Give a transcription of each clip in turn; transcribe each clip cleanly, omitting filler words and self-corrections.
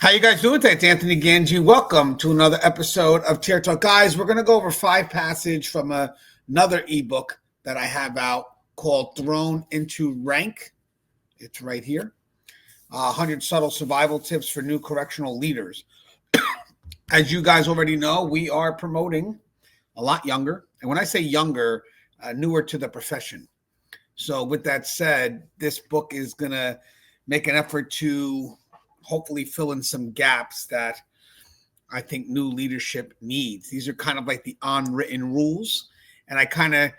How you guys doing today? It's Anthony Ganji. Welcome to another episode of Tier Talk. Guys, we're going to go over 5 passages from another ebook that I have out called Thrown into Rank. It's right here. 100 Subtle Survival Tips for New Correctional Leaders. As you guys already know, we are promoting a lot younger. And when I say younger, newer to the profession. So with that said, this book is going to make an effort to hopefully fill in some gaps that I think new leadership needs. These are kind of like the unwritten rules. And I kind of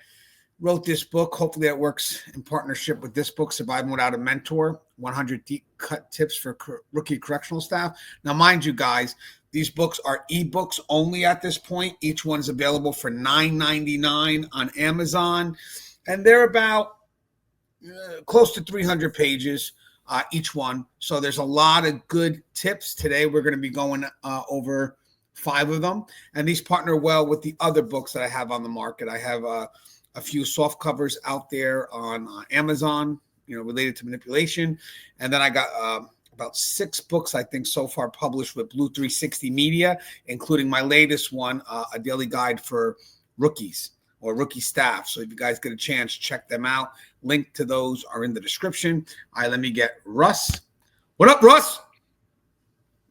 wrote this book. Hopefully that works in partnership with this book, Surviving Without a Mentor, 100 Deep Cut Tips for Rookie Correctional Staff. Now, mind you guys, these books are ebooks only at this point. Each one's available for $9.99 on Amazon. And they're about close to 300 pages. Each one. So there's a lot of good tips. Today we're going to be going over 5 of them. And these partner well with the other books that I have on the market. I have a few soft covers out there on Amazon, related to manipulation. And then I got about 6 books, I think, so far published with Blue 360 Media, including my latest one, a daily guide for rookies or rookie staff. So if you guys get a chance, check them out. Link to those are in the description. All right, let me get Russ. What up, Russ?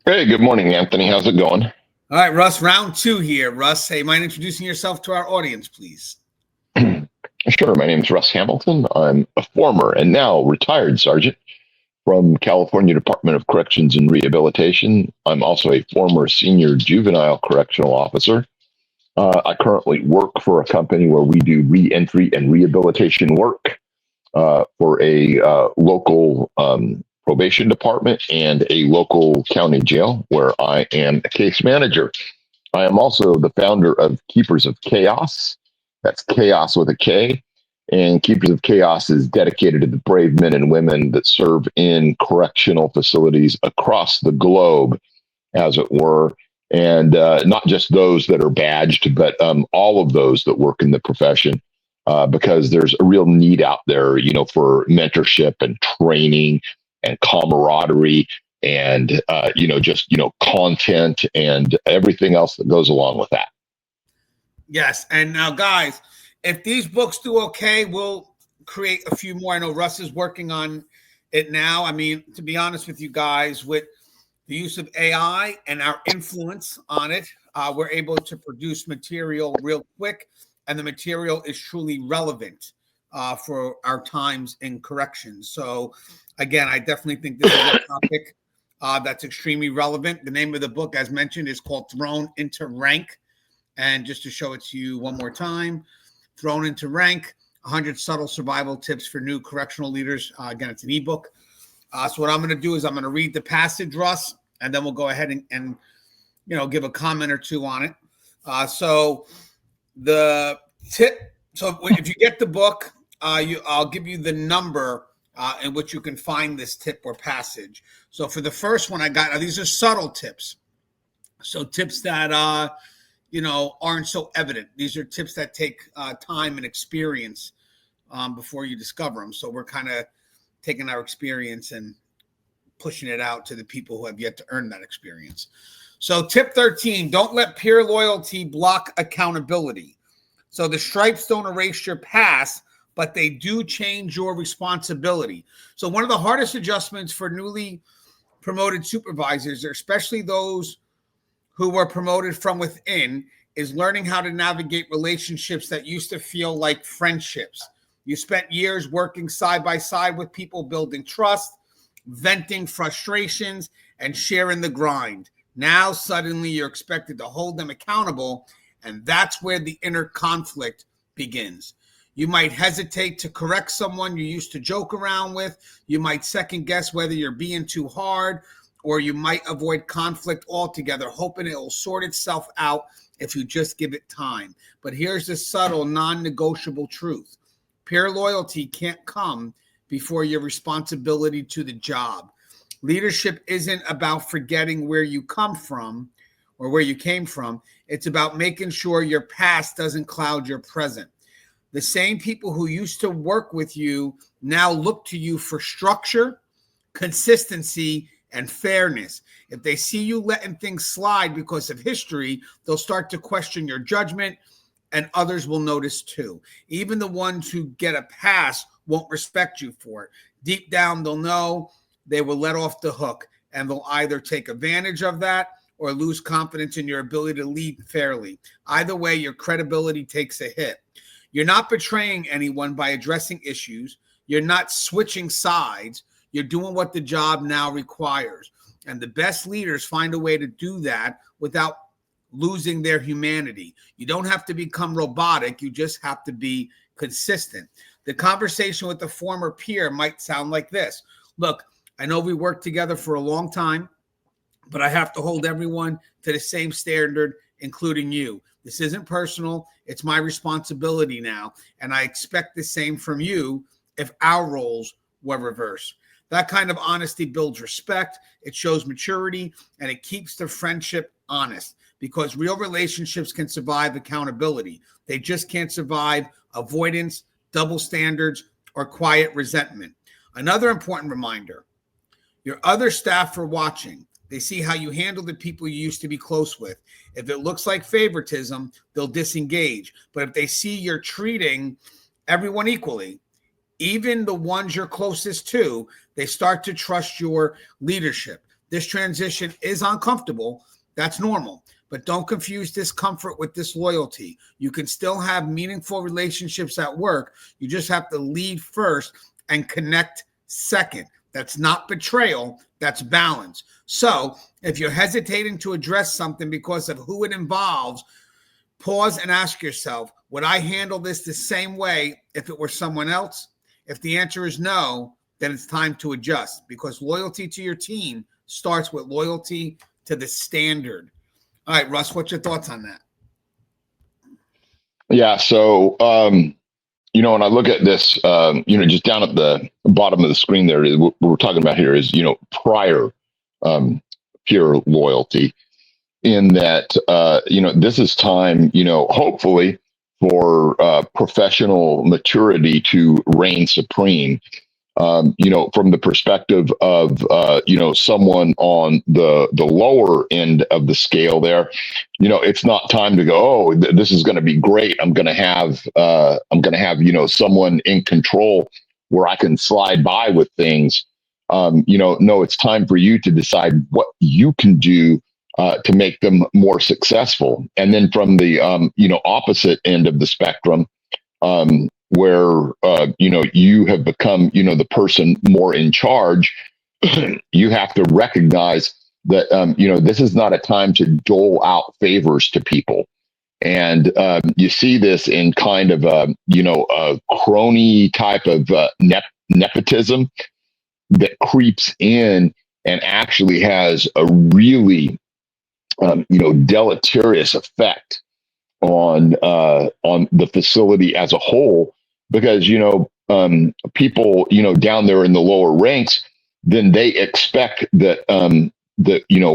Hey, good morning, Anthony. How's it going? All right, Russ, round 2 here. Russ, hey, mind introducing yourself to our audience, please? Sure. My name is Russ Hamilton. I'm a former and now retired sergeant from California Department of Corrections and Rehabilitation. I'm also a former senior juvenile correctional officer. I currently work for a company where we do re-entry and rehabilitation work for a local probation department and a local county jail where I am a case manager. I am also the founder of Keepers of Chaos. That's chaos with a K. And Keepers of Chaos is dedicated to the brave men and women that serve in correctional facilities across the globe, as it were. And not just those that are badged, but all of those that work in the profession, because there's a real need out there, for mentorship and training and camaraderie and, content and everything else that goes along with that. Yes. And now, guys, if these books do okay, we'll create a few more. I know Russ is working on it now. I mean, to be honest with you guys, with the use of AI and our influence on it, we're able to produce material real quick, and the material is truly relevant for our times in corrections. So, again, I definitely think this is a topic that's extremely relevant. The name of the book, as mentioned, is called Thrown into Rank. And just to show it to you one more time, Thrown into Rank, 100 Subtle Survival Tips for New Correctional Leaders. Again, it's an ebook. So what I'm going to do is I'm going to read the passage, Russ, and then we'll go ahead and give a comment or two on it. So the tip. So if you get the book, I'll give you the number in which you can find this tip or passage. So for the first one I got, these are subtle tips. So tips that aren't so evident. These are tips that take time and experience before you discover them. So we're kind of taking our experience and pushing it out to the people who have yet to earn that experience. So tip 13, don't let peer loyalty block accountability. So the stripes don't erase your past, but they do change your responsibility. So one of the hardest adjustments for newly promoted supervisors, especially those who were promoted from within, is learning how to navigate relationships that used to feel like friendships. You spent years working side by side with people, building trust, venting frustrations, and sharing the grind. Now, suddenly, you're expected to hold them accountable, and that's where the inner conflict begins. You might hesitate to correct someone you used to joke around with. You might second guess whether you're being too hard, or you might avoid conflict altogether, hoping it will sort itself out if you just give it time. But here's the subtle, non-negotiable truth. Peer loyalty can't come before your responsibility to the job. Leadership isn't about forgetting where you come from or where you came from. It's about making sure your past doesn't cloud your present. The same people who used to work with you now look to you for structure, consistency, and fairness. If they see you letting things slide because of history, they'll start to question your judgment, and others will notice too. Even the ones who get a pass won't respect you for it. Deep down, they'll know they will let off the hook, and they'll either take advantage of that or lose confidence in your ability to lead fairly. Either way, your credibility takes a hit. You're not betraying anyone by addressing issues. You're not switching sides. You're doing what the job now requires. And the best leaders find a way to do that without losing their humanity. You don't have to become robotic. You just have to be consistent. The conversation with the former peer might sound like this. Look, I know we worked together for a long time, but I have to hold everyone to the same standard, including you. This isn't personal. It's my responsibility now. And I expect the same from you if our roles were reversed. That kind of honesty builds respect. It shows maturity, and it keeps the friendship honest, because real relationships can survive accountability. They just can't survive avoidance, double standards, or quiet resentment. Another important reminder, your other staff are watching. They see how you handle the people you used to be close with. If it looks like favoritism, they'll disengage. But if they see you're treating everyone equally, even the ones you're closest to, they start to trust your leadership. This transition is uncomfortable. That's normal. But don't confuse discomfort with disloyalty. You can still have meaningful relationships at work. You just have to lead first and connect second. That's not betrayal. That's balance. So if you're hesitating to address something because of who it involves, pause and ask yourself, would I handle this the same way if it were someone else? If the answer is no, then it's time to adjust, because loyalty to your team starts with loyalty to the standard. All right, Russ, what's your thoughts on that? Yeah. So, when I look at this, just down at the bottom of the screen there, what we're talking about here is, prior peer loyalty, in that, this is time, hopefully for professional maturity to reign supreme. From the perspective of, someone on the lower end of the scale there, it's not time to go, oh, this is going to be great. I'm going to have, someone in control where I can slide by with things. No, it's time for you to decide what you can do to make them more successful. And then from the, opposite end of the spectrum, where you have become the person more in charge, you have to recognize that this is not a time to dole out favors to people. And you see this in kind of a crony type of nepotism that creeps in and actually has a really deleterious effect on the facility as a whole, because people down there in the lower ranks, then they expect that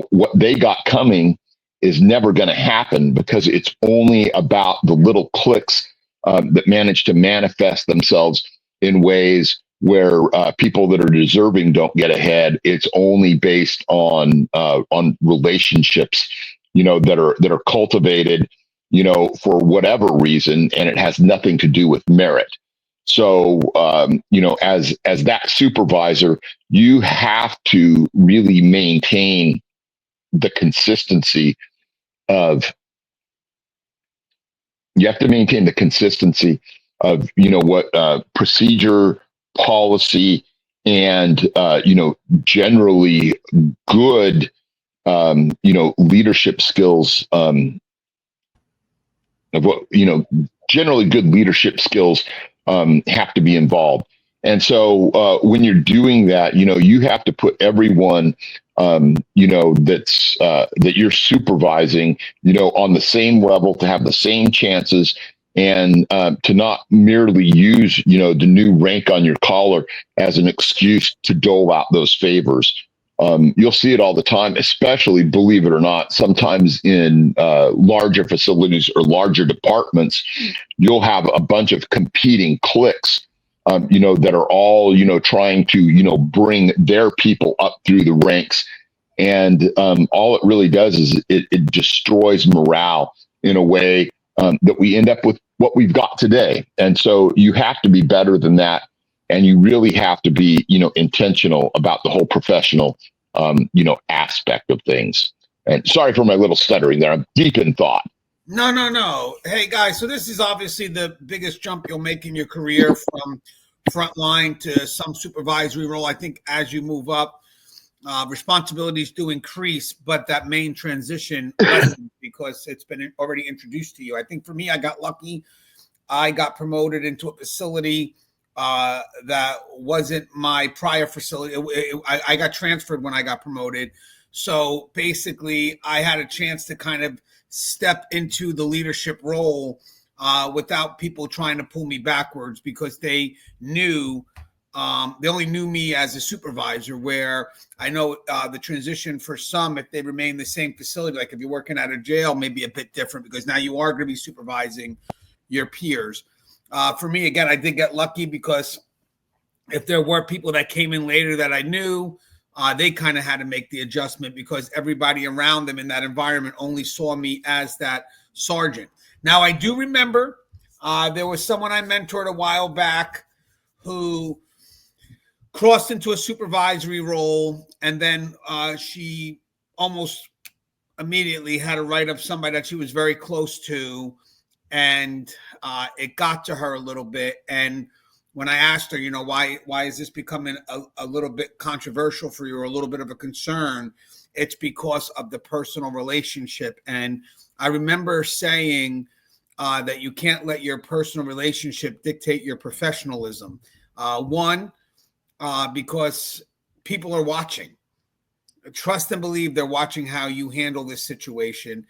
what they got coming is never going to happen, because it's only about the little cliques that manage to manifest themselves in ways where people that are deserving don't get ahead. It's only based on relationships that are cultivated for whatever reason, and it has nothing to do with merit. So, as that supervisor, you have to really maintain the consistency of, what procedure, policy, and, generally good, leadership skills, of what, generally good leadership skills have to be involved. And so when you're doing that, you have to put everyone, that you're supervising, on the same level, to have the same chances, and to not merely use, the new rank on your collar as an excuse to dole out those favors. You'll see it all the time, especially, believe it or not, sometimes in larger facilities or larger departments. You'll have a bunch of competing cliques that are all, trying to, bring their people up through the ranks. And all it really does is it destroys morale in a way that we end up with what we've got today. And so you have to be better than that. And you really have to be, intentional about the whole professional, aspect of things. And sorry for my little stuttering there. I'm deep in thought. No. Hey, guys, so this is obviously the biggest jump you'll make in your career from frontline to some supervisory role. I think as you move up, responsibilities do increase, but that main transition doesn't because it's been already introduced to you. I think for me, I got lucky. I got promoted into a facility that wasn't my prior facility. I got transferred when I got promoted. So basically, I had a chance to kind of step into the leadership role without people trying to pull me backwards because they only knew me as a supervisor, where I know the transition for some, if they remain the same facility, like if you're working at a jail, may be a bit different because now you are going to be supervising your peers. For me, again, I did get lucky because if there were people that came in later that I knew, they kind of had to make the adjustment because everybody around them in that environment only saw me as that sergeant. Now, I do remember there was someone I mentored a while back who crossed into a supervisory role, and then she almost immediately had a write-up somebody that she was very close to, and it got to her a little bit. And when I asked her, why is this becoming a little bit controversial for you or a little bit of a concern? It's because of the personal relationship. And I remember saying that you can't let your personal relationship dictate your professionalism. One, because people are watching. Trust and believe they're watching how you handle this situation.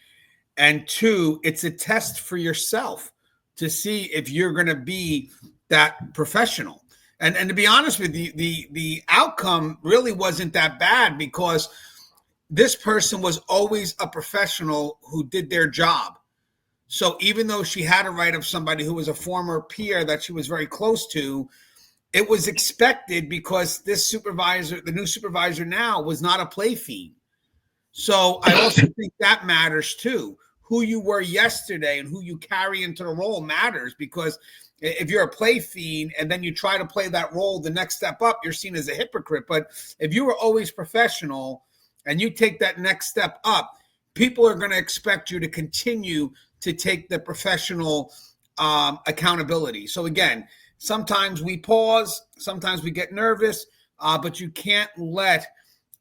And two, it's a test for yourself to see if you're going to be that professional. And to be honest with you, the outcome really wasn't that bad because this person was always a professional who did their job. So even though she had a write of somebody who was a former peer that she was very close to, it was expected because this supervisor, the new supervisor now, was not a play fiend. So I also think that matters too. Who you were yesterday and who you carry into the role matters, because if you're a play fiend and then you try to play that role the next step up, you're seen as a hypocrite. But if you were always professional and you take that next step up, people are going to expect you to continue to take the professional accountability. So again, sometimes we pause, sometimes we get nervous, but you can't let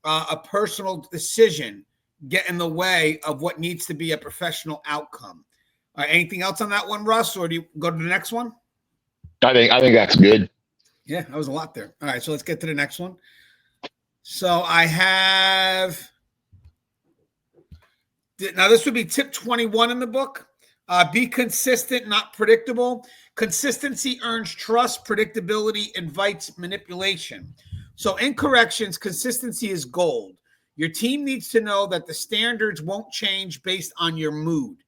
a personal decision get in the way of what needs to be a professional outcome. Anything else on that one, Russ, or do you go to the next one? I think that's good. Yeah, that was a lot there. All right, so let's get to the next one. So I have, now this would be tip 21 in the book. Be consistent, not predictable. Consistency earns trust. Predictability invites manipulation. So in corrections, consistency is gold. Your team needs to know that the standards won't change based on your mood.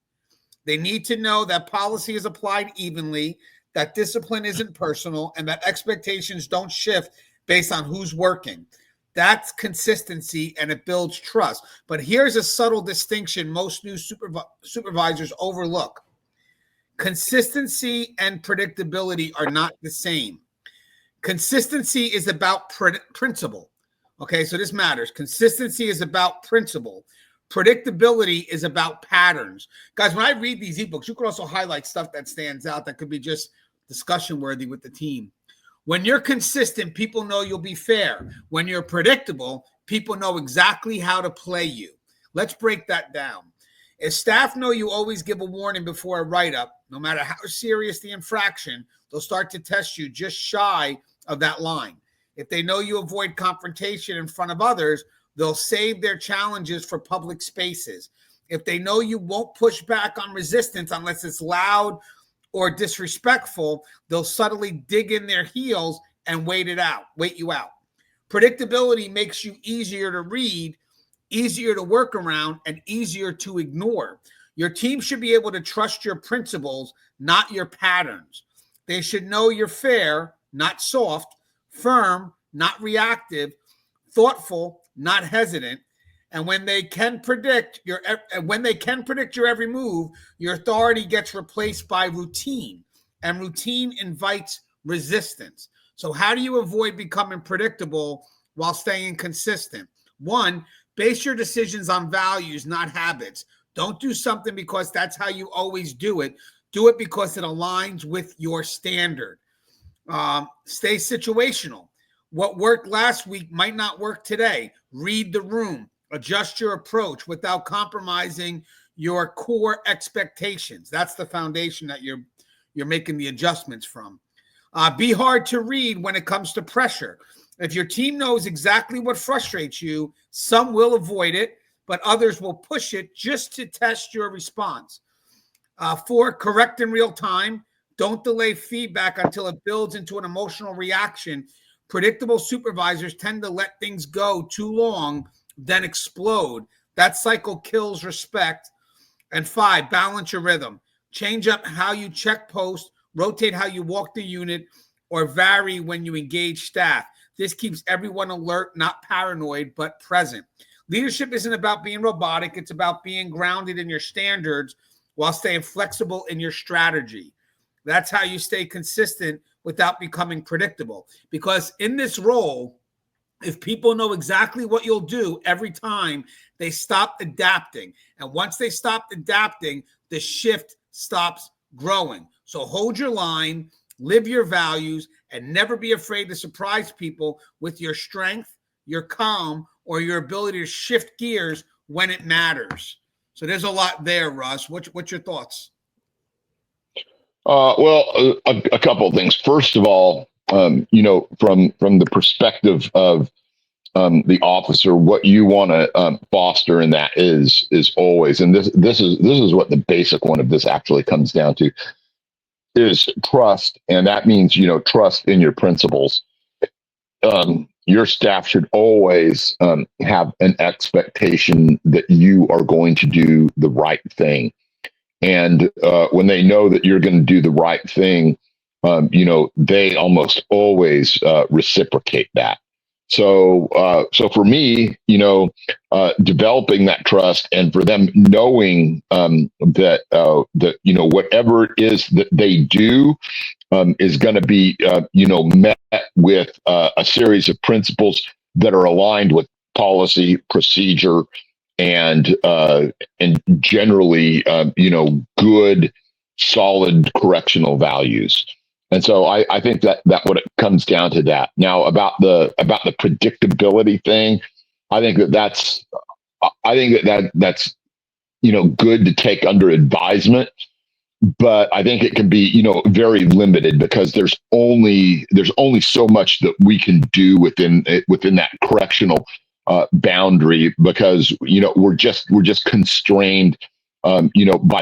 They need to know that policy is applied evenly, that discipline isn't personal, and that expectations don't shift based on who's working. That's consistency, and it builds trust. But here's a subtle distinction most new supervisors overlook. Consistency and predictability are not the same. Consistency is about principle. Okay, so this matters. Consistency is about principle. Predictability is about patterns. Guys, when I read these ebooks, you could also highlight stuff that stands out that could be just discussion worthy with the team. When you're consistent, people know you'll be fair. When you're predictable, people know exactly how to play you. Let's break that down. If staff know you always give a warning before a write-up, no matter how serious the infraction, they'll start to test you just shy of that line. If they know you avoid confrontation in front of others, they'll save their challenges for public spaces. If they know you won't push back on resistance unless it's loud or disrespectful, they'll subtly dig in their heels and wait you out. Predictability makes you easier to read, easier to work around, and easier to ignore. Your team should be able to trust your principles, not your patterns. They should know you're fair, not soft, firm, not reactive, thoughtful, not hesitant. And when they can predict your every move, your authority gets replaced by routine, and routine invites resistance. So how do you avoid becoming predictable while staying consistent? One, base your decisions on values, not habits. Don't do something because that's how you always do it. Do it because it aligns with your standard. Stay situational. What worked last week might not work today. Read the room. Adjust your approach without compromising your core expectations. That's the foundation that you're making the adjustments from. Be hard to read when it comes to pressure. If your team knows exactly what frustrates you, some will avoid it, but others will push it just to test your response. 4, correct in real time. Don't delay feedback until it builds into an emotional reaction. Predictable supervisors tend to let things go too long, then explode. That cycle kills respect. And 5, balance your rhythm. Change up how you check post, rotate how you walk the unit, or vary when you engage staff. This keeps everyone alert, not paranoid, but present. Leadership isn't about being robotic. It's about being grounded in your standards while staying flexible in your strategy. That's how you stay consistent without becoming predictable. Because in this role, if people know exactly what you'll do every time, they stop adapting. And once they stop adapting, the shift stops growing. So hold your line, live your values, and never be afraid to surprise people with your strength, your calm, or your ability to shift gears when it matters. So there's a lot there, Russ. What's your thoughts? A couple of things. First of all, from the perspective of the officer, what you want to foster in that is always, and this is what the basic one of this actually comes down to, is trust, and that means trust in your principles. Your staff should always have an expectation that you are going to do the right thing. And when they know that you're going to do the right thing, they almost always reciprocate that. So for me, developing that trust, and for them knowing that whatever it is that they do is going to be met with a series of principles that are aligned with policy, procedure, and generally good, solid correctional values. And so I think that what it comes down to that. Now about the predictability thing, I think that's good to take under advisement, but I think it can be very limited, because there's only so much that we can do within that correctional boundary, because we're just constrained by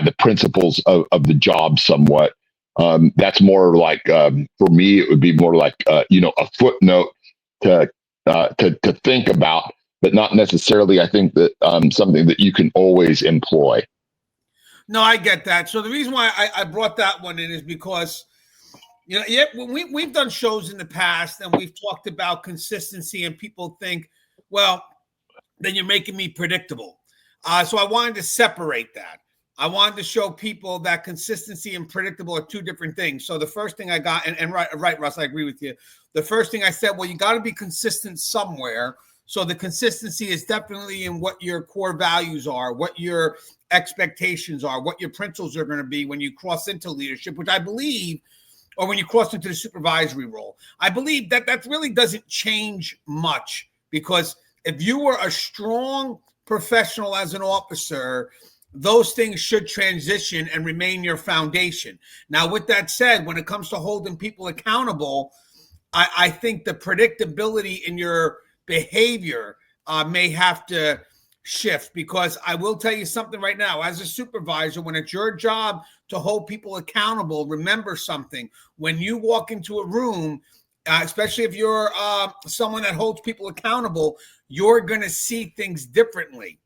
the principles of the job somewhat. That's more like, for me, it would be more like a footnote to think about, but not necessarily, I think, that something that you can always employ. No, I get that. So the reason why I brought that one in is because, we've done shows in the past and we've talked about consistency, and people think, well, then you're making me predictable. So I wanted to separate that. I wanted to show people that consistency and predictable are two different things. So the first thing I got, and right, Russ, I agree with you. The first thing I said, well, you got to be consistent somewhere. So the consistency is definitely in what your core values are, what your expectations are, what your principles are going to be when you cross into leadership, which I believe, or when you cross into the supervisory role. I believe that really doesn't change much, because if you were a strong professional as an officer, those things should transition and remain your foundation. Now, with that said, when it comes to holding people accountable, I think the predictability in your behavior may have to shift, because I will tell you something right now. As a supervisor, when it's your job to hold people accountable, remember something. When you walk into a room, especially if you're someone that holds people accountable, you're going to see things differently.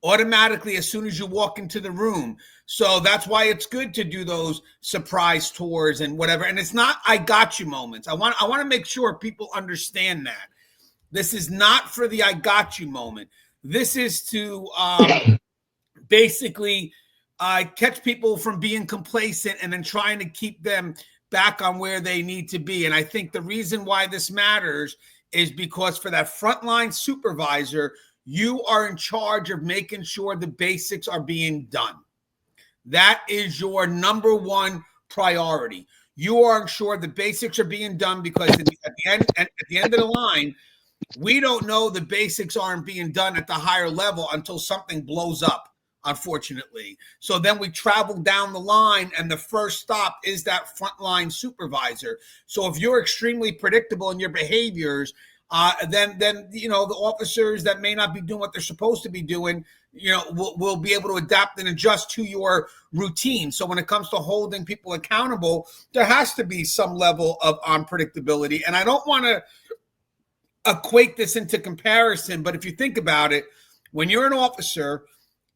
automatically as soon as you walk into the room. So that's why it's good to do those surprise tours and whatever. And it's not I got you moments. I want to make sure people understand that. This is not for the I got you moment. This is to basically catch people from being complacent and then trying to keep them back on where they need to be. And I think the reason why this matters is because for that frontline supervisor, you are in charge of making sure the basics are being done. That is your number one priority. You are sure the basics are being done because at the end of the line, we don't know the basics aren't being done at the higher level until something blows up, unfortunately. So then we travel down the line, and the first stop is that frontline supervisor. So if you're extremely predictable in your behaviors, then the officers that may not be doing what they're supposed to be doing, will be able to adapt and adjust to your routine. So when it comes to holding people accountable, there has to be some level of unpredictability. And I don't want to equate this into comparison, but if you think about it, when you're an officer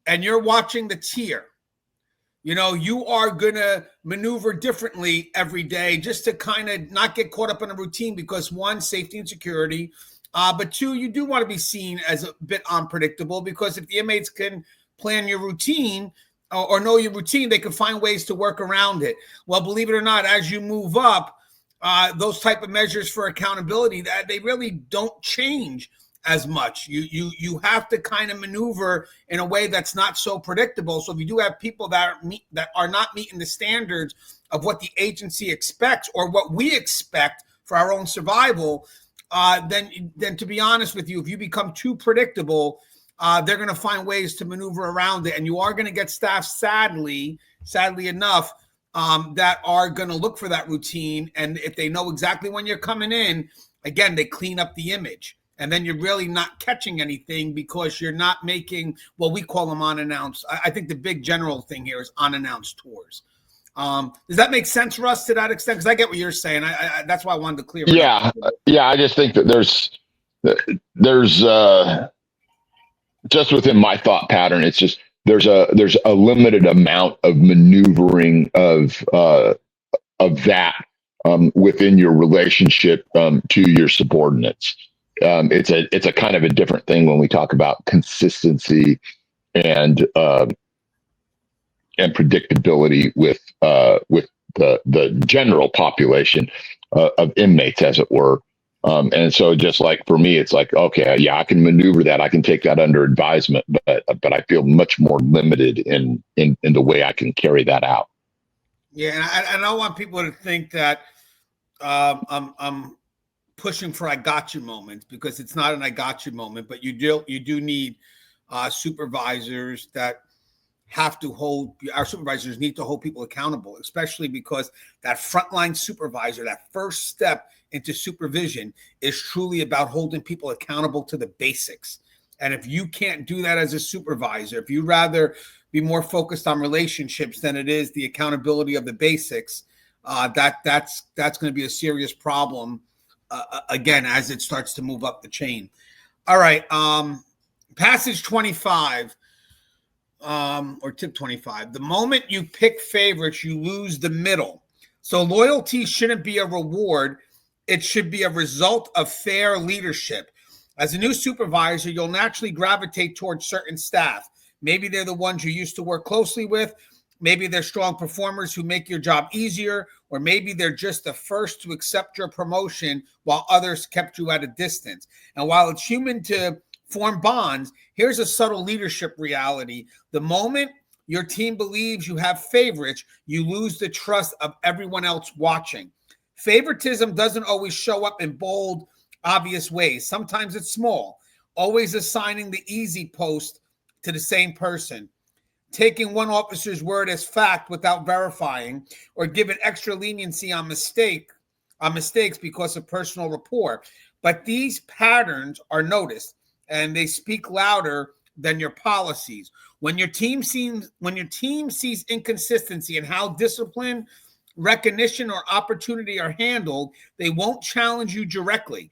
and you're watching the tier, you are going to maneuver differently every day just to kind of not get caught up in a routine because, one, safety and security, but two, you do want to be seen as a bit unpredictable because if the inmates can plan your routine or know your routine, they can find ways to work around it. Well, believe it or not, as you move up, those type of measures for accountability, that they really don't change as much. You have to kind of maneuver in a way that's not so predictable. So if you do have people that are not meeting the standards of what the agency expects or what we expect for our own survival, then to be honest with you, if you become too predictable, they're going to find ways to maneuver around it, and you are going to get staff, sadly enough, that are going to look for that routine. And if they know exactly when you're coming in, again, they clean up the image. And then you're really not catching anything because you're not making, well, we call them unannounced. I think the big general thing here is unannounced tours. Does that make sense, Russ, to that extent? Because I get what you're saying. That's why I wanted to clear it up. Yeah. I just think that there's just within my thought pattern, it's just there's a limited amount of maneuvering of that within your relationship to your subordinates. It's a kind of a different thing when we talk about consistency and predictability with the general population of inmates, as it were. And so just like for me, it's like, okay, yeah, I can maneuver that. I can take that under advisement, but I feel much more limited in the way I can carry that out. Yeah. And I don't want people to think that I'm pushing for I got you moments, because it's not an I got you moment, but you do need supervisors that have to our supervisors need to hold people accountable, especially because that frontline supervisor, that first step into supervision, is truly about holding people accountable to the basics. And if you can't do that as a supervisor, if you rather be more focused on relationships than it is the accountability of the basics, that's going to be a serious problem. Again, as it starts to move up the chain. All right. Passage 25 or tip 25. The moment you pick favorites, you lose the middle. So loyalty shouldn't be a reward. It should be a result of fair leadership. As a new supervisor, you'll naturally gravitate towards certain staff. Maybe they're the ones you used to work closely with. Maybe they're strong performers who make your job easier, or maybe they're just the first to accept your promotion while others kept you at a distance. And while it's human to form bonds, here's a subtle leadership reality. The moment your team believes you have favorites, you lose the trust of everyone else watching. Favoritism doesn't always show up in bold, obvious ways. Sometimes it's small, always assigning the easy post to the same person, taking one officer's word as fact without verifying, or giving extra leniency on mistakes because of personal rapport. But these patterns are noticed, and they speak louder than your policies. When your team sees inconsistency in how discipline, recognition, or opportunity are handled, they won't challenge you directly.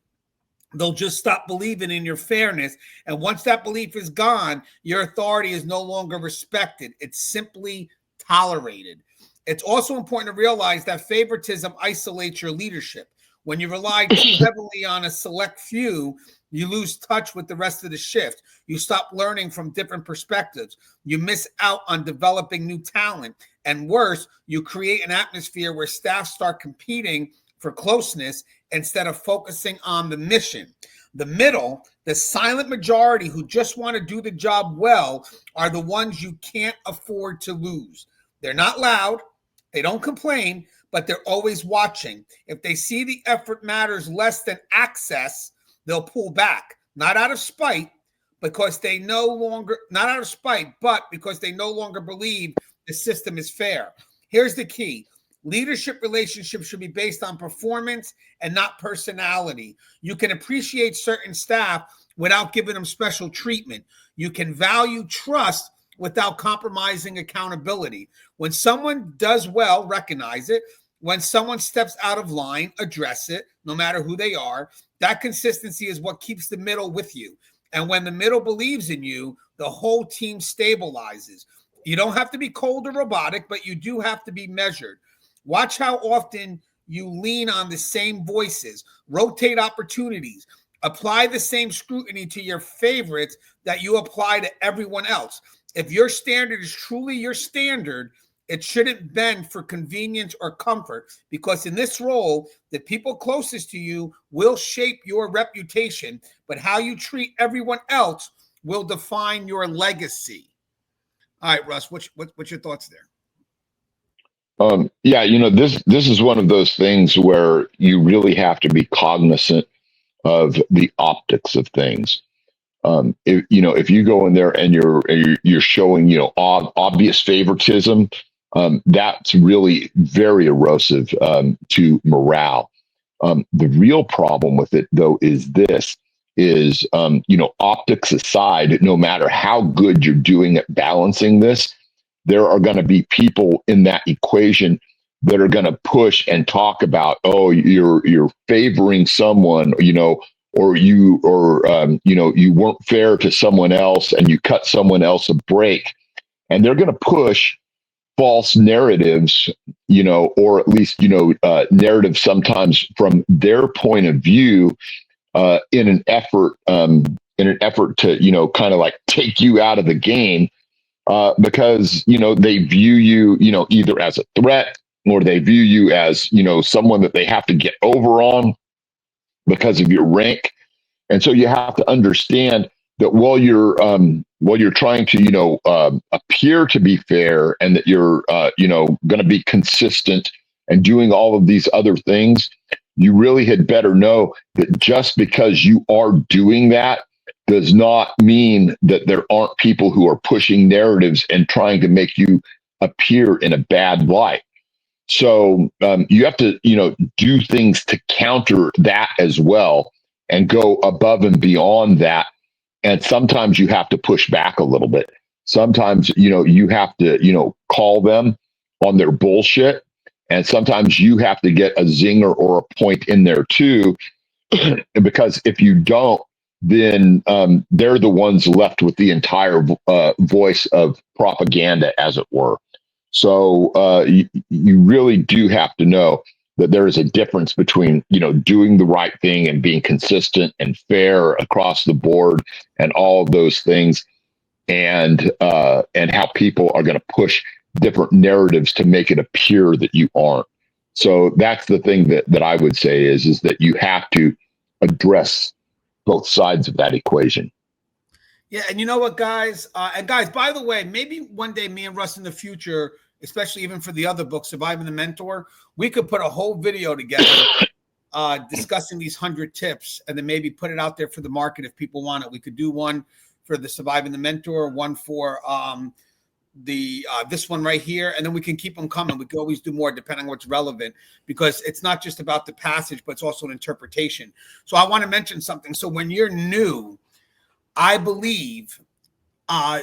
They'll just stop believing in your fairness. And once that belief is gone, your authority is no longer respected. It's simply tolerated. It's also important to realize that favoritism isolates your leadership. When you rely too heavily on a select few, you lose touch with the rest of the shift. You stop learning from different perspectives. You miss out on developing new talent. And worse, you create an atmosphere where staff start competing for closeness instead of focusing on the mission. The middle, the silent majority who just want to do the job well, are the ones you can't afford to lose. They're not loud, they don't complain, but they're always watching. If they see the effort matters less than access, they'll pull back, not out of spite, because they no longer, not out of spite, but because they no longer believe the system is fair. Here's the key. Leadership relationships should be based on performance and not personality. You can appreciate certain staff without giving them special treatment. You can value trust without compromising accountability. When someone does well, recognize it. When someone steps out of line, address it, no matter who they are. That consistency is what keeps the middle with you. And when the middle believes in you, the whole team stabilizes. You don't have to be cold or robotic, but you do have to be measured. Watch how often you lean on the same voices, rotate opportunities, apply the same scrutiny to your favorites that you apply to everyone else. If your standard is truly your standard, it shouldn't bend for convenience or comfort, because in this role, the people closest to you will shape your reputation, but how you treat everyone else will define your legacy. All right, Russ, what's your thoughts there? Yeah, this is one of those things where you really have to be cognizant of the optics of things. If you go in there and you're showing obvious favoritism, that's really very erosive to morale. The real problem with it, though, is optics aside, no matter how good you're doing at balancing this, there are going to be people in that equation that are going to push and talk about, oh, you're favoring someone, or you weren't fair to someone else and you cut someone else a break. And they're going to push false narratives, or at least, narratives sometimes from their point of view, in an effort to, kind of like take you out of the game, because, they view you, either as a threat, or they view you as, someone that they have to get over on because of your rank. And so you have to understand that while you're trying to appear to be fair, and that you're going to be consistent and doing all of these other things, you really had better know that just because you are doing that does not mean that there aren't people who are pushing narratives and trying to make you appear in a bad light. So you have to do things to counter that as well, and go above and beyond that. And sometimes you have to push back a little bit. Sometimes, you have to, call them on their bullshit. And sometimes you have to get a zinger or a point in there too, because if you don't, then they're the ones left with the entire voice of propaganda, as it were. So you really do have to know that there is a difference between, doing the right thing and being consistent and fair across the board and all of those things, and how people are going to push different narratives to make it appear that you aren't. So that's the thing that I would say is that you have to address both sides of that equation. Yeah, and you know what, guys? And guys, by the way, maybe one day me and Russ in the future, especially even for the other book, Surviving the Mentor, we could put a whole video together discussing these 100 tips, and then maybe put it out there for the market if people want it. We could do one for the Surviving the Mentor, one for this one right here, and then we can keep them coming. We can always do more depending on what's relevant, because it's not just about the passage, but it's also an interpretation. So I want to mention something. So when you're new, I believe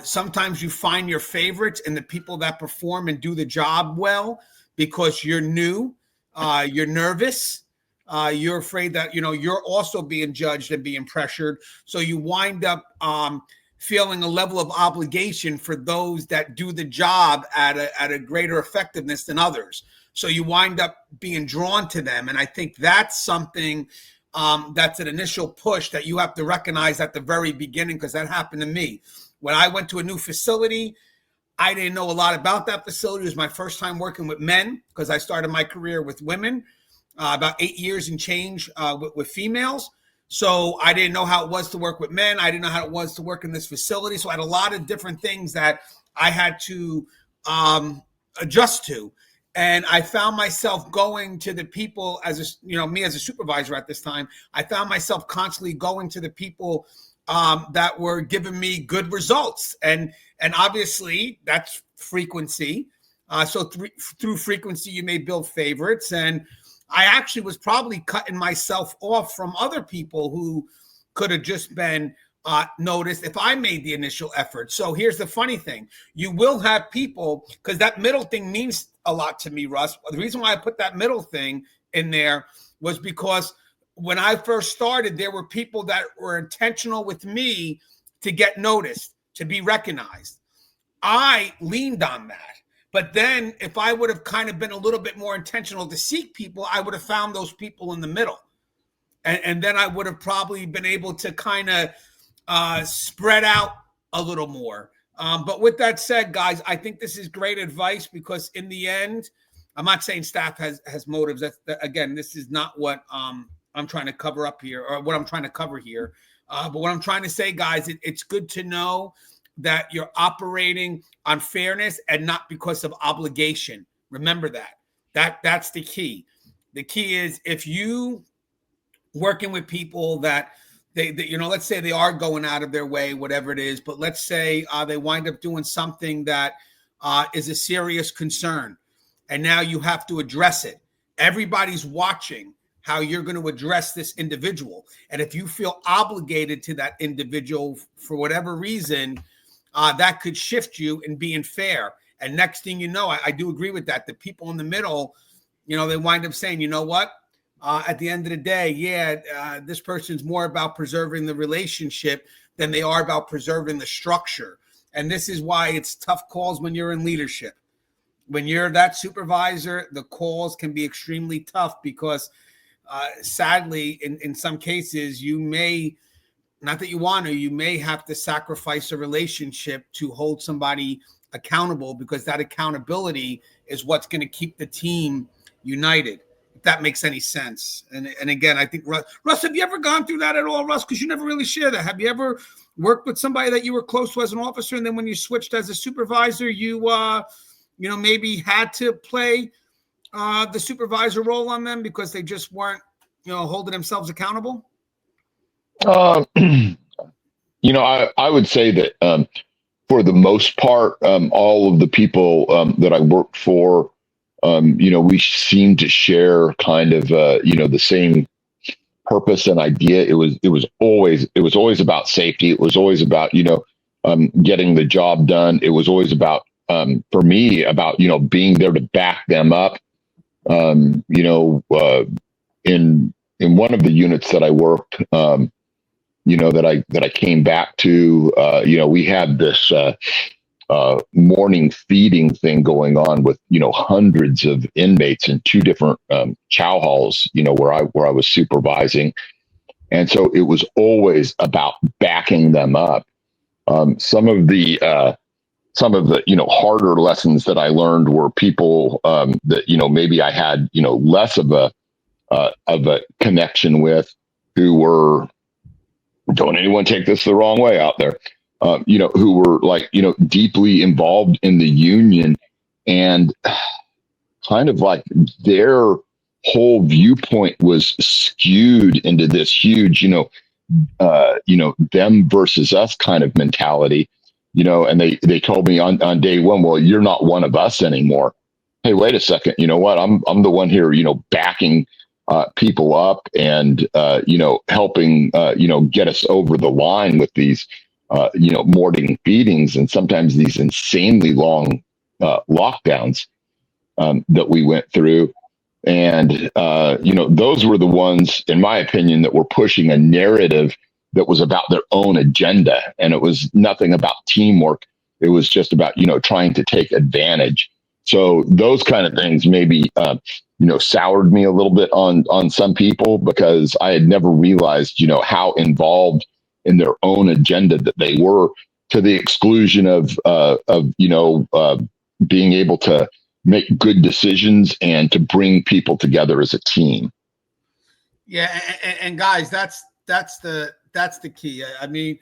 sometimes you find your favorites in the people that perform and do the job well, because you're new, you're nervous, You're afraid that, you're also being judged and being pressured. So you wind up feeling a level of obligation for those that do the job at a greater effectiveness than others. So you wind up being drawn to them. And I think that's something that's an initial push that you have to recognize at the very beginning, because that happened to me. When I went to a new facility, I didn't know a lot about that facility. It was my first time working with men, because I started my career with women, about 8 years and change with females. So I didn't know how it was to work with men. I didn't know how it was to work in this facility. So I had a lot of different things that I had to adjust to. And I found myself going to the people me as a supervisor at this time, I found myself constantly going to the people that were giving me good results. And obviously that's frequency. So through frequency, you may build favorites. And I actually was probably cutting myself off from other people who could have just been noticed if I made the initial effort. So here's the funny thing. You will have people, because that middle thing means a lot to me, Russ. The reason why I put that middle thing in there was because when I first started, there were people that were intentional with me to get noticed, to be recognized. I leaned on that. But then if I would have kind of been a little bit more intentional to seek people, I would have found those people in the middle. And then I would have probably been able to kind of spread out a little more. But with that said, guys, I think this is great advice, because in the end, I'm not saying staff has motives. Again, this is not what I'm trying to cover up here, or what I'm trying to cover here. But what I'm trying to say, guys, it's good to know that you're operating on fairness and not because of obligation. Remember that's the key. The key is, if you working with people that they let's say they are going out of their way, whatever it is, but let's say they wind up doing something that is a serious concern, and now you have to address it. Everybody's watching how you're going to address this individual. And if you feel obligated to that individual for whatever reason, that could shift you in being fair. And next thing you know, I do agree with that. The people in the middle, they wind up saying, you know what? At the end of the day, this person's more about preserving the relationship than they are about preserving the structure. And this is why it's tough calls when you're in leadership. When you're that supervisor, the calls can be extremely tough, because sadly, in some cases, you may, not that you want to, you may have to sacrifice a relationship to hold somebody accountable, because that accountability is what's going to keep the team united. If that makes any sense. And again, I think, Russ, have you ever gone through that at all, Russ? Because you never really share that. Have you ever worked with somebody that you were close to as an officer, and then when you switched as a supervisor, you maybe had to play the supervisor role on them because they just weren't, holding themselves accountable? I would say that for the most part, all of the people that I worked for, we seemed to share kind of, the same purpose and idea. It was always about safety. It was always about, getting the job done. It was always about, for me, about, being there to back them up. In one of the units that I worked, that I came back to, we had this morning feeding thing going on with, hundreds of inmates in two different chow halls, where I was supervising. And so it was always about backing them up. Some of the harder lessons that I learned were people that, maybe I had, less of a connection with, who were, don't anyone take this the wrong way out there, who were like, deeply involved in the union, and kind of like their whole viewpoint was skewed into this huge, them versus us kind of mentality, and they told me on day one, well, you're not one of us anymore. Hey, wait a second. You know what? I'm the one here, backing people up and, helping, get us over the line with these, morning feedings, and sometimes these insanely long lockdowns that we went through. And, those were the ones, in my opinion, that were pushing a narrative that was about their own agenda. And it was nothing about teamwork. It was just about, trying to take advantage. So those kind of things maybe, soured me a little bit on some people, because I had never realized, how involved in their own agenda that they were, to the exclusion of being able to make good decisions and to bring people together as a team. Yeah, and guys, that's the key. I mean,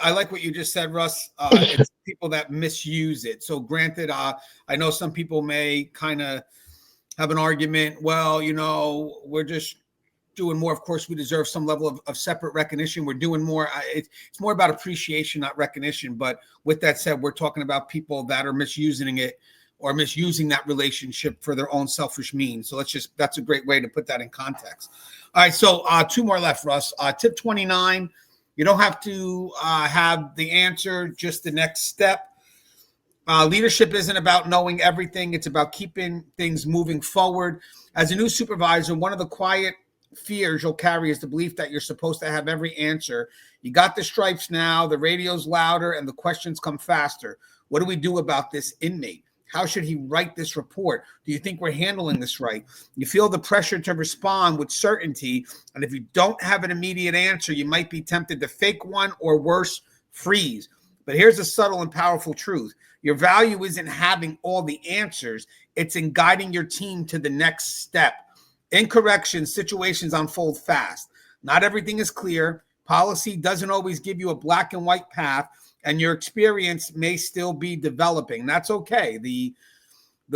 I like what you just said, Russ. It's people that misuse it. So, granted, I know some people may kind of have an argument. Well, we're just doing more. Of course, we deserve some level of separate recognition. We're doing more. It's more about appreciation, not recognition. But with that said, we're talking about people that are misusing it, or misusing that relationship for their own selfish means. So that's a great way to put that in context. All right, so two more left, Russ. Tip 29, you don't have to have the answer, just the next step. Leadership isn't about knowing everything. It's about keeping things moving forward. As a new supervisor, one of the quiet fears you'll carry is the belief that you're supposed to have every answer. You got the stripes now, the radio's louder, and the questions come faster. What do we do about this inmate? How should he write this report? Do you think we're handling this right? You feel the pressure to respond with certainty, and if you don't have an immediate answer, you might be tempted to fake one, or worse, freeze. But here's a subtle and powerful truth. Your value isn't having all the answers. It's in guiding your team to the next step. In corrections, situations unfold fast. Not everything is clear. Policy doesn't always give you a black and white path, and your experience may still be developing. That's okay. The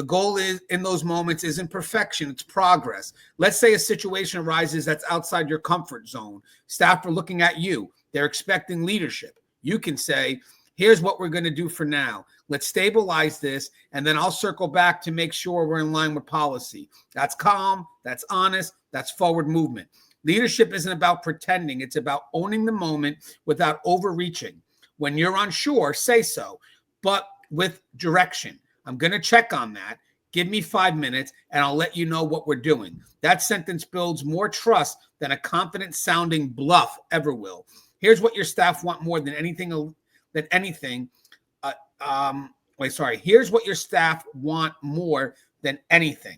goal is, in those moments, isn't perfection, it's progress. Let's say a situation arises that's outside your comfort zone. Staff are looking at you. They're expecting leadership. You can say, here's what we're going to do for now. Let's stabilize this, and then I'll circle back to make sure we're in line with policy. That's calm, that's honest, that's forward movement. Leadership isn't about pretending. It's about owning the moment without overreaching. When you're unsure, say so, but with direction. I'm going to check on that. Give me 5 minutes, and I'll let you know what we're doing. That sentence builds more trust than a confident-sounding bluff ever will. Here's what your staff want more than anything. Here's what your staff want more than anything.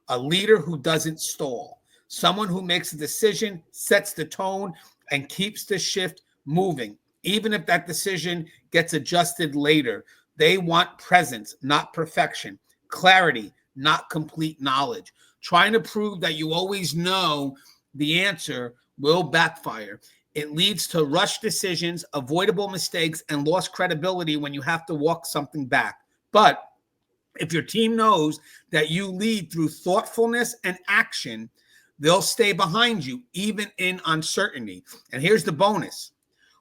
A leader who doesn't stall. Someone who makes a decision, sets the tone, and keeps the shift moving. Even if that decision gets adjusted later, they want presence, not perfection. Clarity, not complete knowledge. Trying to prove that you always know the answer will backfire. It leads to rushed decisions, avoidable mistakes, and lost credibility when you have to walk something back. But if your team knows that you lead through thoughtfulness and action, they'll stay behind you, even in uncertainty. And here's the bonus.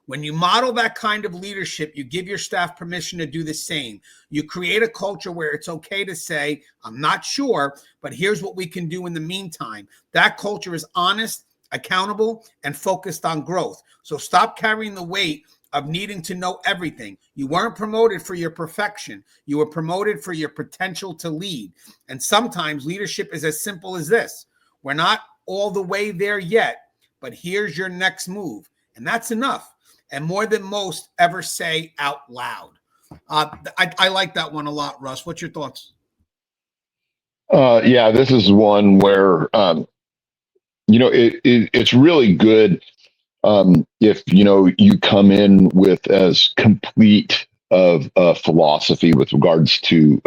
When you model that kind of leadership, you give your staff permission to do the same. You create a culture where it's okay to say, I'm not sure, but here's what we can do in the meantime. That culture is honest, accountable, and focused on growth. So stop carrying the weight of needing to know everything. You weren't promoted for your perfection. You were promoted for your potential to lead. And sometimes leadership is as simple as this. We're not all the way there yet, but here's your next move. And that's enough. And more than most ever say out loud. I like that one a lot, Russ. What's your thoughts? Yeah, this is one where, it's really good if, you come in with as complete of a philosophy with regards to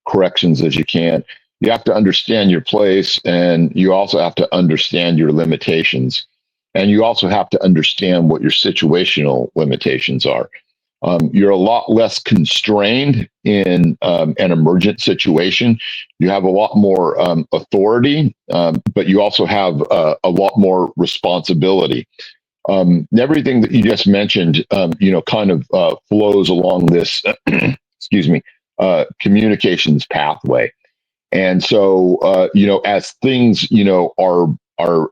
corrections as you can. You have to understand your place, and you also have to understand your limitations. And you also have to understand what your situational limitations are. You're a lot less constrained in an emergent situation. You have a lot more authority, but you also have a lot more responsibility. Everything that you just mentioned, kind of flows along this, communications pathway. And so, as things, are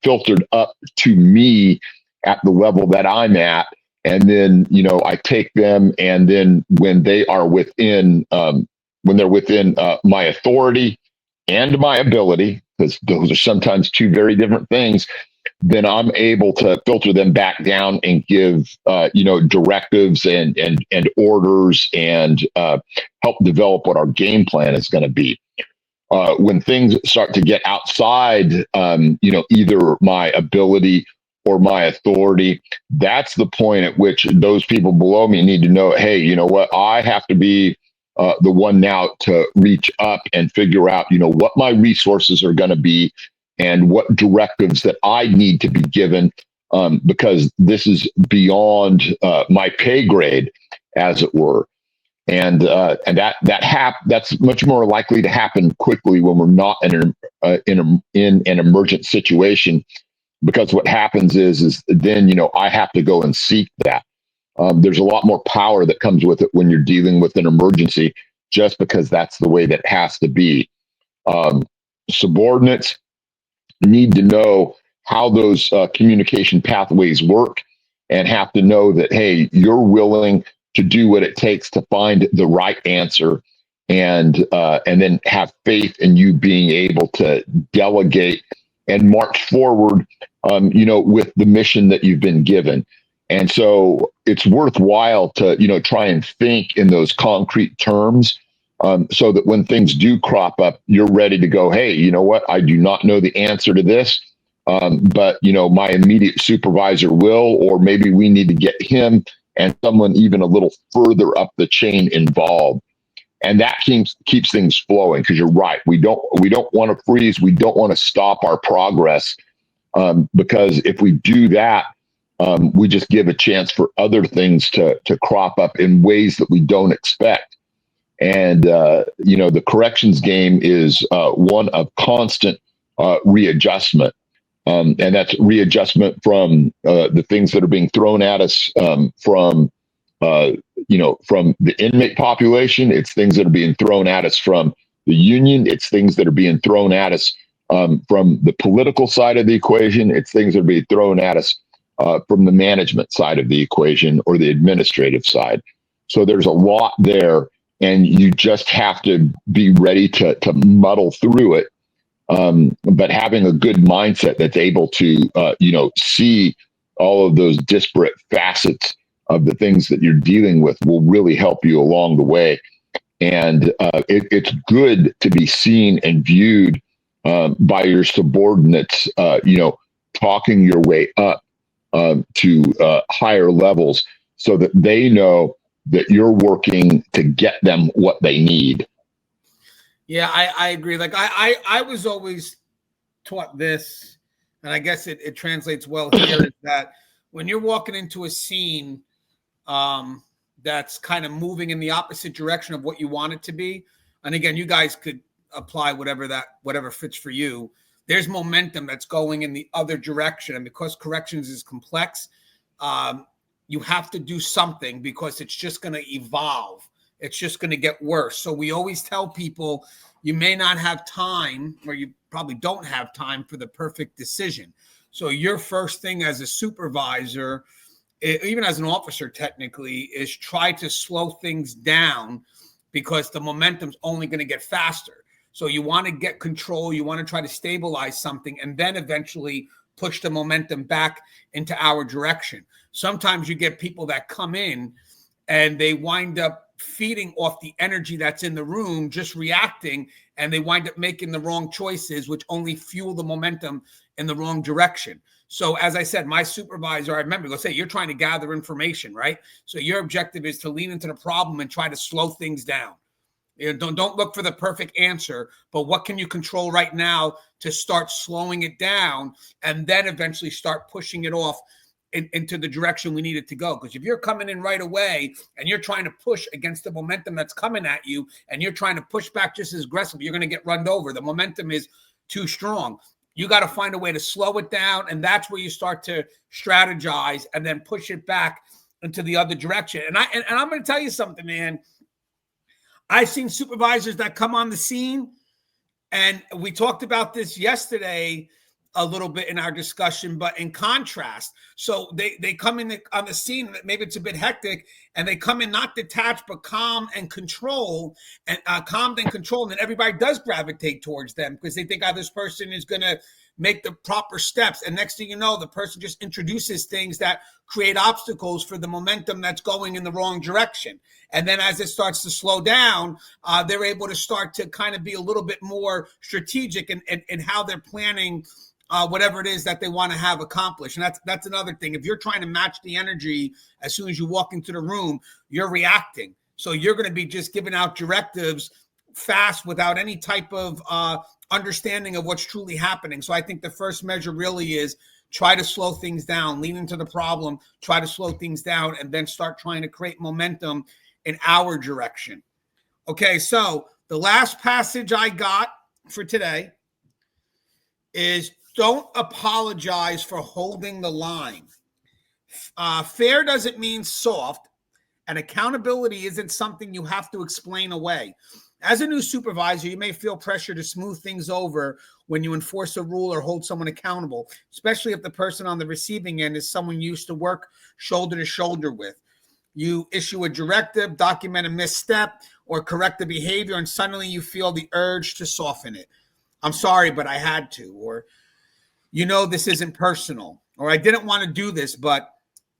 filtered up to me at the level that I'm at, and then I take them, and then when they are within my authority, and my ability, because those are sometimes two very different things, then I'm able to filter them back down and give, directives and orders and help develop what our game plan is going to be. When things start to get outside, either my ability or my authority, that's the point at which those people below me need to know, hey, you know what? I have to be the one now to reach up and figure out, what my resources are going to be and what directives that I need to be given, because this is beyond my pay grade, as it were. And that's much more likely to happen quickly when we're not in an emergent situation, because what happens is then I have to go and seek that. There's a lot more power that comes with it when you're dealing with an emergency, just because that's the way that it has to be. Subordinates need to know how those communication pathways work, and have to know that, hey, you're willing to do what it takes to find the right answer, and then have faith in you being able to delegate and march forward, with the mission that you've been given. And so it's worthwhile to, try and think in those concrete terms, so that when things do crop up, you're ready to go, hey, you know what? I do not know the answer to this, but, my immediate supervisor will, or maybe we need to get him and someone even a little further up the chain involved. And that keeps things flowing, because you're right. We don't want to freeze. We don't want to stop our progress, because if we do that, we just give a chance for other things to crop up in ways that we don't expect. And, the corrections game is one of constant readjustment. And that's readjustment from the things that are being thrown at us from the inmate population. It's things that are being thrown at us from the union. It's things that are being thrown at us from the political side of the equation. It's things that are being thrown at us from the management side of the equation, or the administrative side. So there's a lot there, and you just have to be ready to muddle through it. But having a good mindset that's able to, see all of those disparate facets of the things that you're dealing with will really help you along the way. And it's good to be seen and viewed by your subordinates, talking your way up to higher levels, so that they know that you're working to get them what they need. Yeah, I agree. Like I was always taught this, and I guess it translates well here, is that when you're walking into a scene that's kind of moving in the opposite direction of what you want it to be, and again, you guys could apply whatever fits for you. There's momentum that's going in the other direction, and because corrections is complex, you have to do something, because it's just going to evolve. It's just going to get worse. So we always tell people, you may not have time, or you probably don't have time for the perfect decision. So your first thing as a supervisor, even as an officer technically, is try to slow things down, because the momentum's only going to get faster. So you want to get control, you want to try to stabilize something, and then eventually push the momentum back into our direction. Sometimes you get people that come in and they wind up feeding off the energy that's in the room, just reacting, and they wind up making the wrong choices, which only fuel the momentum in the wrong direction. So as I said, my supervisor, I remember, let's say you're trying to gather information, right? So your objective is to lean into the problem and try to slow things down. Don't look for the perfect answer, but what can you control right now to start slowing it down, and then eventually start pushing it off into the direction we need it to go. Because if you're coming in right away and you're trying to push against the momentum that's coming at you, and you're trying to push back just as aggressively, you're going to get run over. The momentum is too strong. You got to find a way to slow it down, and that's where you start to strategize and then push it back into the other direction. And I'm going to tell you something, man. I've seen supervisors that come on the scene, and we talked about this yesterday. a little bit in our discussion, but in contrast. So they come in on the scene, maybe it's a bit hectic, and they come in not detached, but calm and control, and calmed and controlled, and everybody does gravitate towards them because they think, oh, this person is going to make the proper steps. And next thing you know, the person just introduces things that create obstacles for the momentum that's going in the wrong direction. And then as it starts to slow down, they're able to start to kind of be a little bit more strategic in how they're planning whatever it is that they want to have accomplished. And that's another thing. If you're trying to match the energy as soon as you walk into the room, you're reacting. So you're going to be just giving out directives fast without any type of understanding of what's truly happening. So I think the first measure really is try to slow things down, lean into the problem, try to slow things down, and then start trying to create momentum in our direction. Okay, so the last passage I got for today is don't apologize for holding the line. Fair doesn't mean soft, and accountability isn't something you have to explain away. As a new supervisor, you may feel pressure to smooth things over when you enforce a rule or hold someone accountable, especially if the person on the receiving end is someone you used to work shoulder to shoulder with. You issue a directive, document a misstep, or correct the behavior, and suddenly you feel the urge to soften it. I'm sorry, but I had to. Or, this isn't personal. Or I didn't want to do this,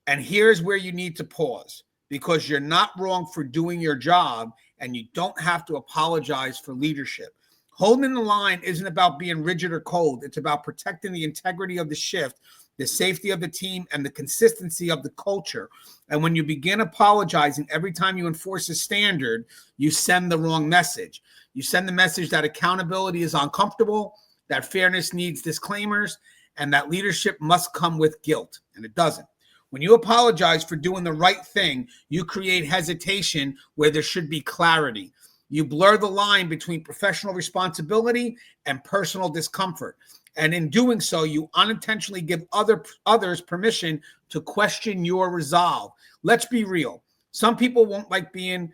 and here's where you need to pause, because you're not wrong for doing your job, and you don't have to apologize for leadership. Holding the line isn't about being rigid or cold. It's about protecting the integrity of the shift, the safety of the team, and the consistency of the culture. And when you begin apologizing every time you enforce a standard, you send the wrong message. You send the message that accountability is uncomfortable, that fairness needs disclaimers, and that leadership must come with guilt. And it doesn't. When you apologize for doing the right thing, you create hesitation where there should be clarity. You blur the line between professional responsibility and personal discomfort. And in doing so, you unintentionally give others permission to question your resolve. Let's be real. Some people won't like being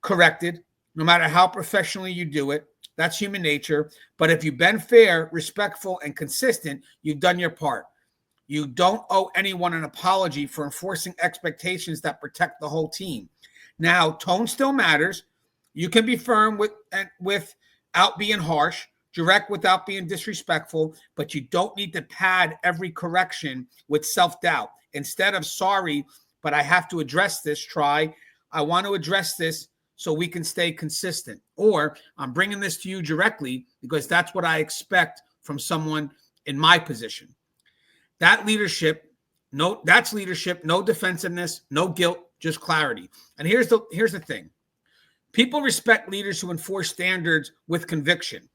corrected, no matter how professionally you do it. That's human nature. But if you've been fair, respectful, and consistent, you've done your part. You don't owe anyone an apology for enforcing expectations that protect the whole team. Now, tone still matters. You can be firm without being harsh, direct without being disrespectful, but you don't need to pad every correction with self-doubt. Instead of sorry, but I have to address this, try, I want to address this so we can stay consistent. Or I'm bringing this to you directly because that's what I expect from someone in my position. That's leadership, no defensiveness, no guilt, just clarity. And here's the thing. People respect leaders who enforce standards with conviction.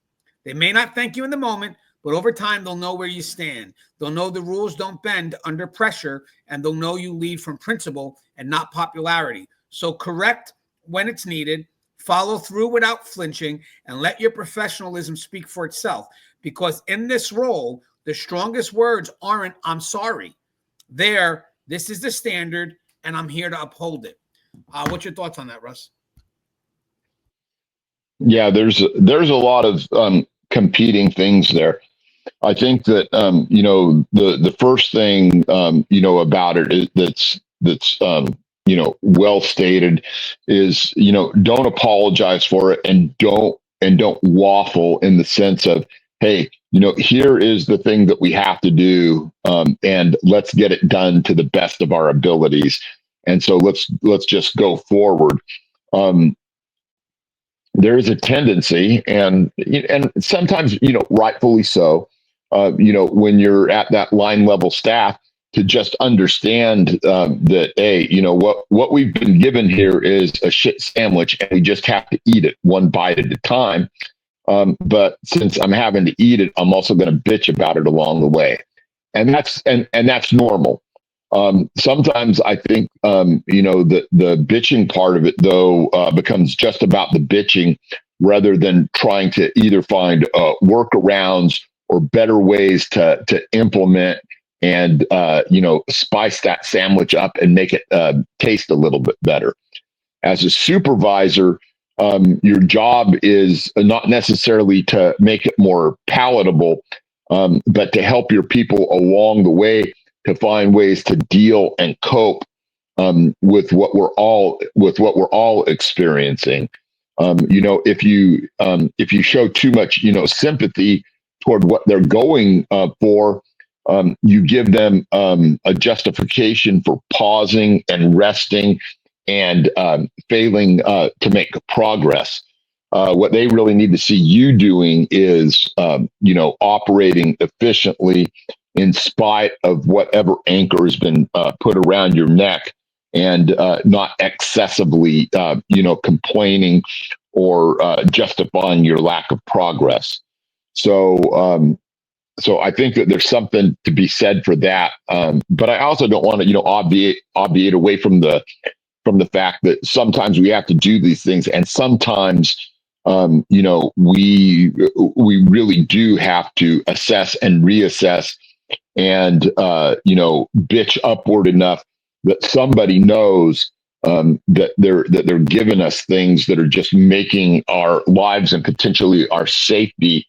They may not thank you in the moment, but over time, they'll know where you stand. They'll know the rules don't bend under pressure, and they'll know you lead from principle and not popularity. So correct when it's needed, follow through without flinching, and let your professionalism speak for itself. Because in this role, the strongest words aren't, I'm sorry. This is the standard, and I'm here to uphold it. What's your thoughts on that, Russ? Yeah, there's a lot of competing things there. I think that the first thing about it is that's well stated is don't apologize for it, and don't waffle in the sense of, hey, here is the thing that we have to do, and let's get it done to the best of our abilities. And so let's just go forward. There is a tendency, and sometimes, rightfully so, when you're at that line level staff, to just understand that, hey, what we've been given here is a shit sandwich, and we just have to eat it one bite at a time. But since I'm having to eat it, I'm also going to bitch about it along the way, and that's normal. Sometimes I think, the bitching part of it, though, becomes just about the bitching rather than trying to either find workarounds or better ways to implement and, spice that sandwich up and make it taste a little bit better. As a supervisor, your job is not necessarily to make it more palatable, but to help your people along the way to find ways to deal and cope with what we're all experiencing. If you show too much sympathy toward what they're going for, you give them a justification for pausing and resting and failing to make progress. What they really need to see you doing is, operating efficiently in spite of whatever anchor has been put around your neck, and not excessively, complaining or justifying your lack of progress. So I think that there's something to be said for that. But I also don't want to, obviate away from the fact that sometimes we have to do these things, and sometimes, we really do have to assess and reassess, and bitch upward enough that somebody knows that they're giving us things that are just making our lives and potentially our safety,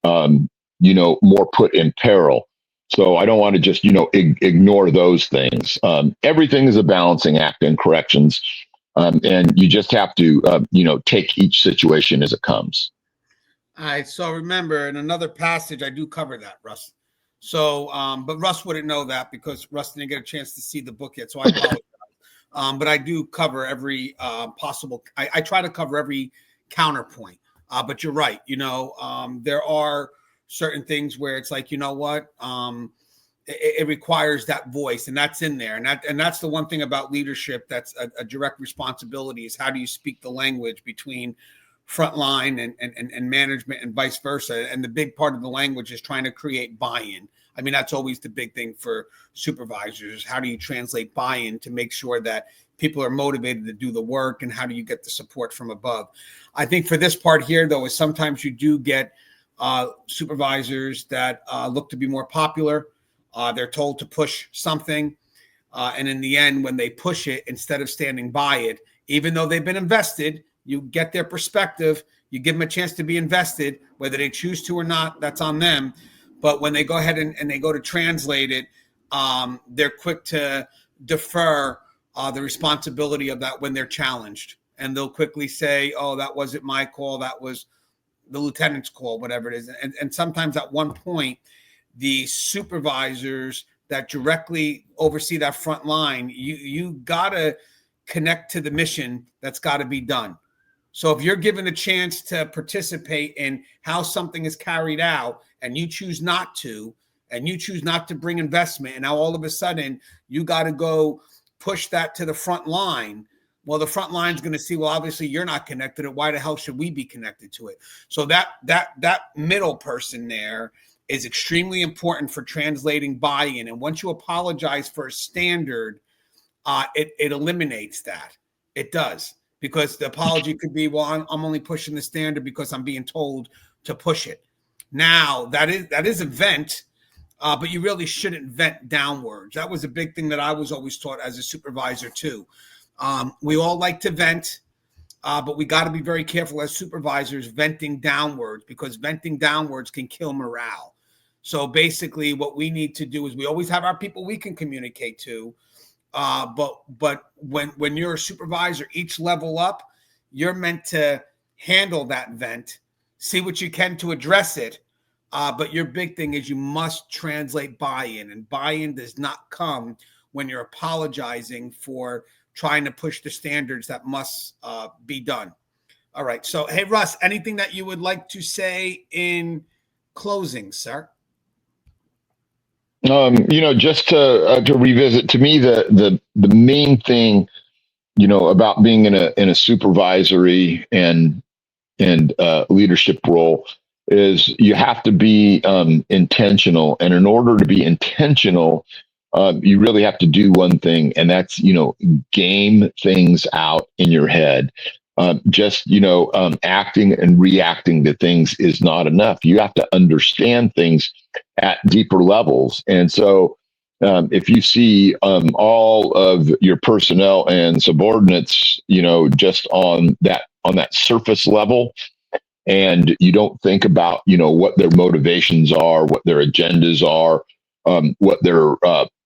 more put in peril. So I don't want to just, ignore those things. Everything is a balancing act in corrections. And you just have to, take each situation as it comes. All right. So remember, in another passage, I do cover that, Russ. So, but Russ wouldn't know that because Russ didn't get a chance to see the book yet. So I apologize. But I do cover every possible. I try to cover every counterpoint. But you're right. There are certain things where it's like, you know what, it requires that voice, and that's in there, and that's the one thing about leadership that's a direct responsibility, is how do you speak the language between frontline and management and vice versa. And the big part of the language is trying to create buy-in. I mean, that's always the big thing for supervisors. How do you translate buy-in to make sure that people are motivated to do the work, and how do you get the support from above? I think for this part here, though, is sometimes you do get supervisors that look to be more popular. They're told to push something. And in the end, when they push it, instead of standing by it, even though they've been invested, you get their perspective, you give them a chance to be invested, whether they choose to or not, that's on them. But when they go ahead and they go to translate it, they're quick to defer the responsibility of that when they're challenged. And they'll quickly say, oh, that wasn't my call, that was the lieutenant's call, whatever it is. And sometimes at one point, the supervisors that directly oversee that front line, you got to connect to the mission that's got to be done. So if you're given a chance to participate in how something is carried out, and you choose not to, and you choose not to bring investment, and now all of a sudden you got to go push that to the front line, well, the front line's going to see, well, obviously you're not connected. Why the hell should we be connected to it? So that middle person there is extremely important for translating buy-in. And once you apologize for a standard, it eliminates that. It does. Because the apology could be, well, I'm only pushing the standard because I'm being told to push it. Now, that is a vent, but you really shouldn't vent downwards. That was a big thing that I was always taught as a supervisor too. We all like to vent, but we got to be very careful as supervisors venting downwards, because venting downwards can kill morale. So basically what we need to do is we always have our people we can communicate to. But when you're a supervisor, each level up, you're meant to handle that vent, see what you can to address it. But your big thing is you must translate buy-in, and buy-in does not come when you're apologizing for trying to push the standards that must be done. All right. So, hey, Russ, anything that you would like to say in closing, sir? Just to revisit, to me, the main thing, about being in a supervisory and leadership role is you have to be intentional. And in order to be intentional, you really have to do one thing, and that's, game things out in your head. Acting and reacting to things is not enough. You have to understand things at deeper levels. And so if you see all of your personnel and subordinates, just on that surface level, and you don't think about, what their motivations are, what their agendas are, what their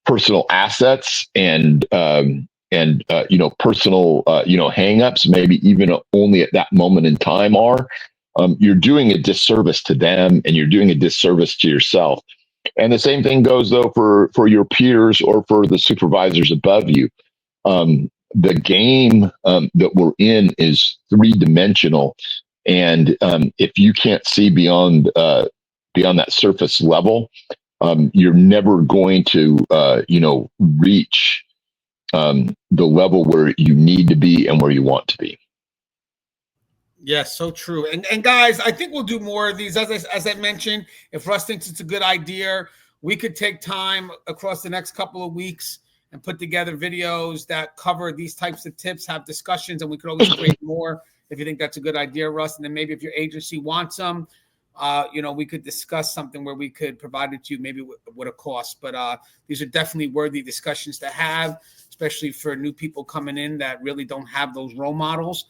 personal assets and personal hangups, maybe even only at that moment in time are, you're doing a disservice to them, and you're doing a disservice to yourself. And the same thing goes though for your peers or for the supervisors above you. The game that we're in is three-dimensional, and if you can't see beyond that surface level, you're never going to reach the level where you need to be and where you want to be. Yes, so true. And guys, I think we'll do more of these. As I mentioned, if Russ thinks it's a good idea, we could take time across the next couple of weeks and put together videos that cover these types of tips, have discussions, and we could always create more if you think that's a good idea, Russ. And then maybe if your agency wants them, we could discuss something where we could provide it to you, maybe with a cost. But these are definitely worthy discussions to have, especially for new people coming in that really don't have those role models.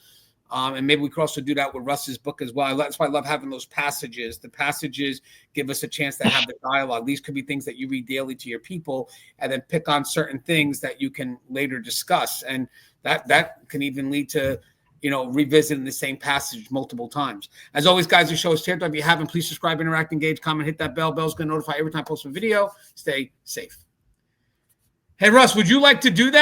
And maybe we could also do that with Russ's book as well. That's why I love having those passages. The passages give us a chance to have the dialogue. These could be things that you read daily to your people, and then pick on certain things that you can later discuss. And that can even lead to, revisiting the same passage multiple times. As always, guys, the show is taped. If you haven't, please subscribe, interact, engage, comment, hit that bell. Bell's going to notify every time I post a video. Stay safe. Hey, Russ, would you like to do that?